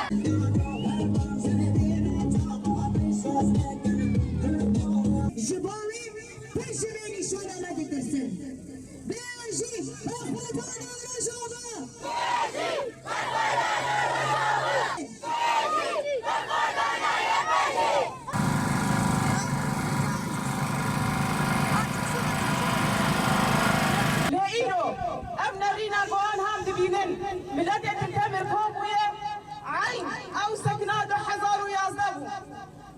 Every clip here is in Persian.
جبالي بجميني شو انا ما تترسل بيجي اخوتنا رجوبه ملت تنتمر كوبوية عين أو سكنات حزار ويازدبو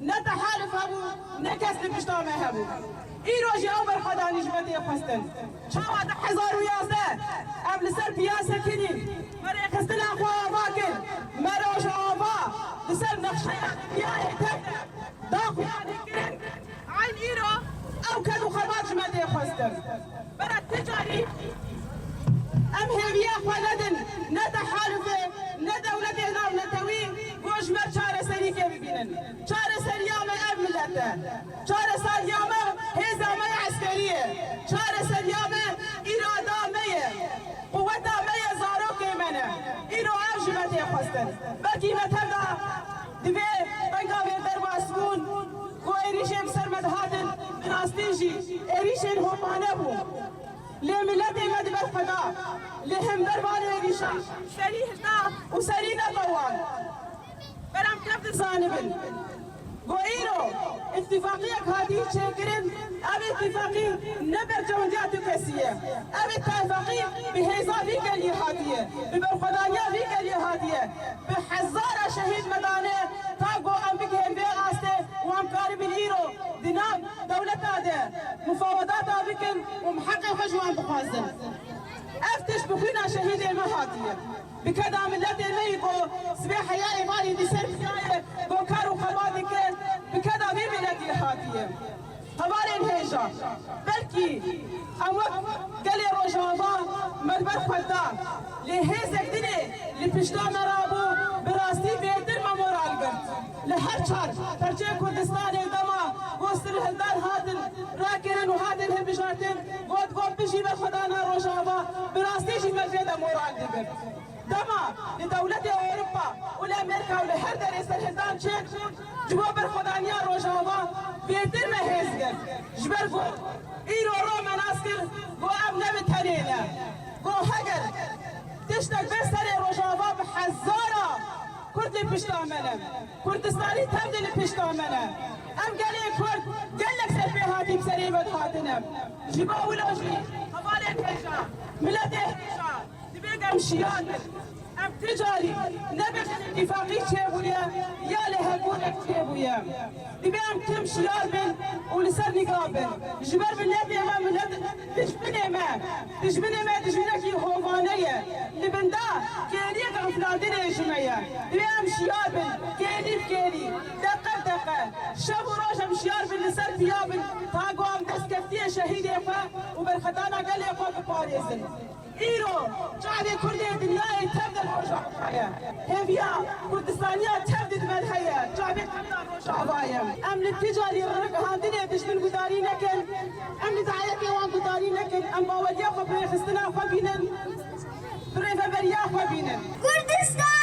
نتحالف هبو نكسل بشتامه هبو إيرو جي أمر خدا نجمتي خستن شامات حزار ويازده قبل سر بياسة كني مري خستن أخوة باكر مروش آبا لسر نقشة بياهي تبدا داخو يعني كرن عين إيرو أو كدو خبات جمتي خستن برا تجاري أم هبيا خالدن نتحالفه ندولته نام نتوي گوش مر چاره سری که ببینن چاره سریام اب ملته چاره سریام هزامه عسکریه چاره سریام اراده میه قوت میه زارو که منه اینو ارجمته خواستن بلکی متدا دوی بنگا در باسمون کو ایریشم سرمدهاتن بناستیجی ایریشن همانه بو لملتي مد بالفضاء لهم دربان ريشا سري هدا وسرينا طوال برام كبد زانبن وإيرو اتفاقية هذه شكرن أبي اتفاقي نبر جوندات كسية أبي اتفاقي بهيزا فيك اللي هادية ببرخدانيا فيك اللي هادية بحزارة شهيد مدانة تاقو أمك هم بيغاسته وامكاري بالإيرو دينام دولة هذا مفاوضات بكن ومحقق خجوان بخازن افتش بخينا شهيد المهاتية بكذا ملت الميقو سبيح يا إيماني دي سرفياية بوكارو خبادي كن بكذا في ملت الهاتية هبالين هيجا بلكي أموك قلي روجابا مدبر خدا لهيزك دني لبشتا مرابو براستي بيدر ممورال قرد لهر شهر ترجي كردستان دما وصل الهلدان هادن راكرن وهادن هم بشارتن قد بشي بالخدانا روجابا براستي جي مجيدا مورال قرد دما لدولة أوروبا والأمريكا ولهر درس الهلدان شيك جوا بالخدانيا روجابا بيدر مهزقر جبرقو إيرو رو مناسكر قو أبنى بتهنينا قو هجر تشتك بسر روجابا بحزارة كردي بشتامنا كردستاني تبدل بشتامنا أم قالي كرد قالك سفي هاتي بسري بدهاتنا جبا ولوجي هبالي هيجا ملتي هيجا تبيقى مشيان ام تجاري نبي اتفاقي تشيبويا يا لهبونك تشيبويا دبي ام كم شيار بن ولسر نقابل جبر بالنبي ما من تشبني ما تشبنك هوفانيه لبندا كيري غفلادين اجمعيا دبي ام شيار بن كيري دقه شب وروج ام شيار بن لسر بيابن تاقو ام دسكفتيه شهيدي فا وبالخطانا قال لي فوق باريزن إيرو شعبي كردي الدنيا تبدأ الرجعة هفيا كردستانية تبدأ بالحياة شعبي تبدأ الرجعة أم للتجاري الرجعة هندني تشمل قداري لكن أم لدعاية وان قداري لكن أم باوليا خبري خستنا خبينا بريفا بريا خبينا كردستان